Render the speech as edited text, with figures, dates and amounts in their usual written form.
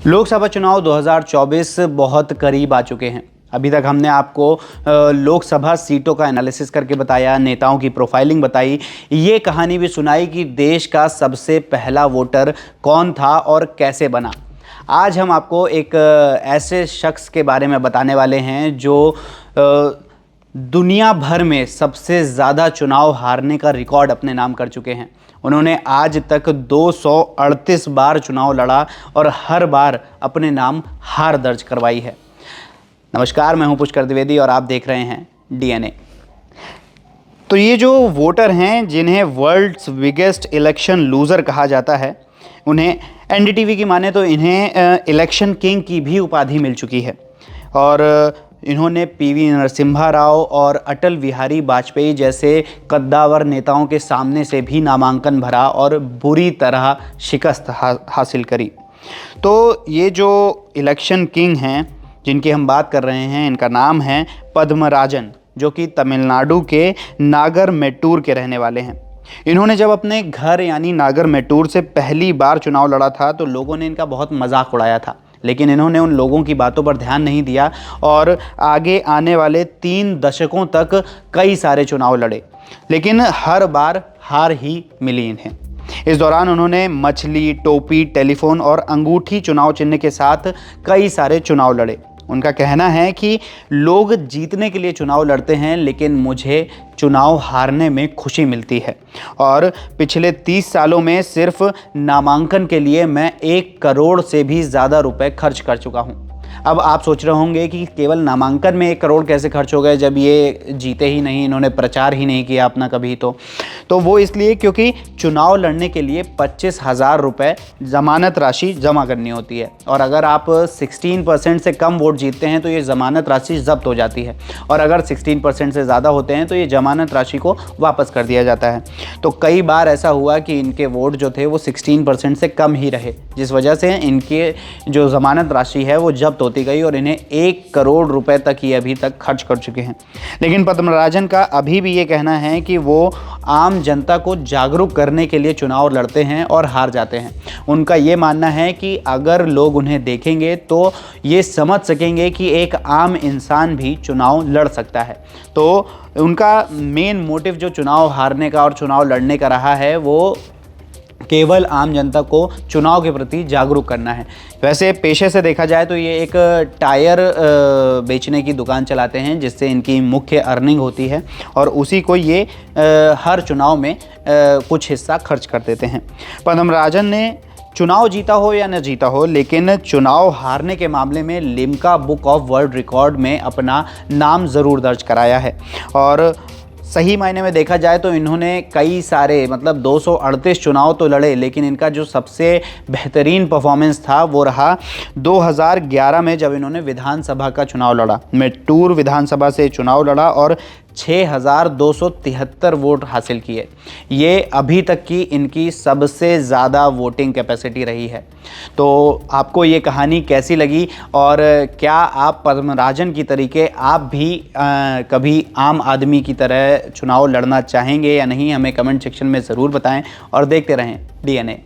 लोकसभा चुनाव 2024 बहुत करीब आ चुके हैं। अभी तक हमने आपको लोकसभा सीटों का एनालिसिस करके बताया, नेताओं की प्रोफाइलिंग बताई, ये कहानी भी सुनाई कि देश का सबसे पहला वोटर कौन था और कैसे बना। आज हम आपको एक ऐसे शख्स के बारे में बताने वाले हैं जो दुनिया भर में सबसे ज़्यादा चुनाव हारने का रिकॉर्ड अपने नाम कर चुके हैं। उन्होंने आज तक 238 बार चुनाव लड़ा और हर बार अपने नाम हार दर्ज करवाई है। नमस्कार, मैं हूं पुष्कर द्विवेदी और आप देख रहे हैं डीएनए। तो ये जो वोटर हैं जिन्हें वर्ल्ड्स बिगेस्ट इलेक्शन लूज़र कहा जाता है, उन्हें एनडीटीवी की माने तो इन्हें इलेक्शन किंग की भी उपाधि मिल चुकी है। और इन्होंने पीवी नरसिम्हा राव और अटल बिहारी वाजपेयी जैसे कद्दावर नेताओं के सामने से भी नामांकन भरा और बुरी तरह शिकस्त हासिल करी। तो ये जो इलेक्शन किंग हैं जिनकी हम बात कर रहे हैं, इनका नाम है पद्मराजन, जो कि तमिलनाडु के नागरमेट्टूर के रहने वाले हैं। इन्होंने जब अपने घर यानी नागरमेट्टूर से पहली बार चुनाव लड़ा था तो लोगों ने इनका बहुत मजाक उड़ाया था, लेकिन इन्होंने उन लोगों की बातों पर ध्यान नहीं दिया और आगे आने वाले 3 दशकों तक कई सारे चुनाव लड़े, लेकिन हर बार हार ही मिली इन्हें। इस दौरान उन्होंने मछली, टोपी, टेलीफोन और अंगूठी चुनाव चिन्ह के साथ कई सारे चुनाव लड़े। उनका कहना है कि लोग जीतने के लिए चुनाव लड़ते हैं, लेकिन मुझे चुनाव हारने में खुशी मिलती है। और पिछले 30 सालों में सिर्फ नामांकन के लिए मैं 1 करोड़ से भी ज़्यादा रुपए खर्च कर चुका हूँ। अब आप सोच रहे होंगे कि केवल नामांकन में 1 करोड़ कैसे खर्च हो गए जब ये जीते ही नहीं, इन्होंने प्रचार ही नहीं किया अपना कभी। तो वो इसलिए क्योंकि चुनाव लड़ने के लिए 25,000 रुपये ज़मानत राशि जमा करनी होती है, और अगर आप 16% से कम वोट जीतते हैं तो ये ज़मानत राशि ज़ब्त हो जाती है, और अगर 16% से ज़्यादा होते हैं तो ये ज़मानत राशि को वापस कर दिया जाता है। तो कई बार ऐसा हुआ कि इनके वोट जो थे वो 16% से कम ही रहे, जिस वजह से इनके जो ज़मानत राशि है वो जब्त होती गई और इन्हें 1 करोड़ रुपए तक ही अभी तक खर्च कर चुके हैं। लेकिन पद्मराजन का अभी भी ये कहना है कि वो आम जनता को जागरूक करने के लिए चुनाव लड़ते हैं और हार जाते हैं। उनका ये मानना है कि अगर लोग उन्हें देखेंगे तो ये समझ सकेंगे कि एक आम इंसान भी चुनाव लड़ सकता है। तो उनका मेन मोटिव जो चुनाव हारने का और चुनाव लड़ने का रहा है वो केवल आम जनता को चुनाव के प्रति जागरूक करना है। वैसे पेशे से देखा जाए तो ये एक टायर बेचने की दुकान चलाते हैं, जिससे इनकी मुख्य अर्निंग होती है, और उसी को ये हर चुनाव में कुछ हिस्सा खर्च कर देते हैं। पद्मराजन ने चुनाव जीता हो या न जीता हो, लेकिन चुनाव हारने के मामले में Limca book of world record में अपना नाम ज़रूर दर्ज कराया है। और सही मायने में देखा जाए तो इन्होंने कई सारे 238 चुनाव तो लड़े, लेकिन इनका जो सबसे बेहतरीन परफॉर्मेंस था वो रहा 2011 में, जब इन्होंने विधानसभा का चुनाव लड़ा। मेट्टूर विधानसभा से चुनाव लड़ा और 6,273 वोट हासिल किए। ये अभी तक की इनकी सबसे ज़्यादा वोटिंग कैपेसिटी रही है। तो आपको ये कहानी कैसी लगी, और क्या आप पद्मराजन की तरीके आप भी कभी आम आदमी की तरह चुनाव लड़ना चाहेंगे या नहीं? हमें कमेंट सेक्शन में ज़रूर बताएं और देखते रहें डीएनए।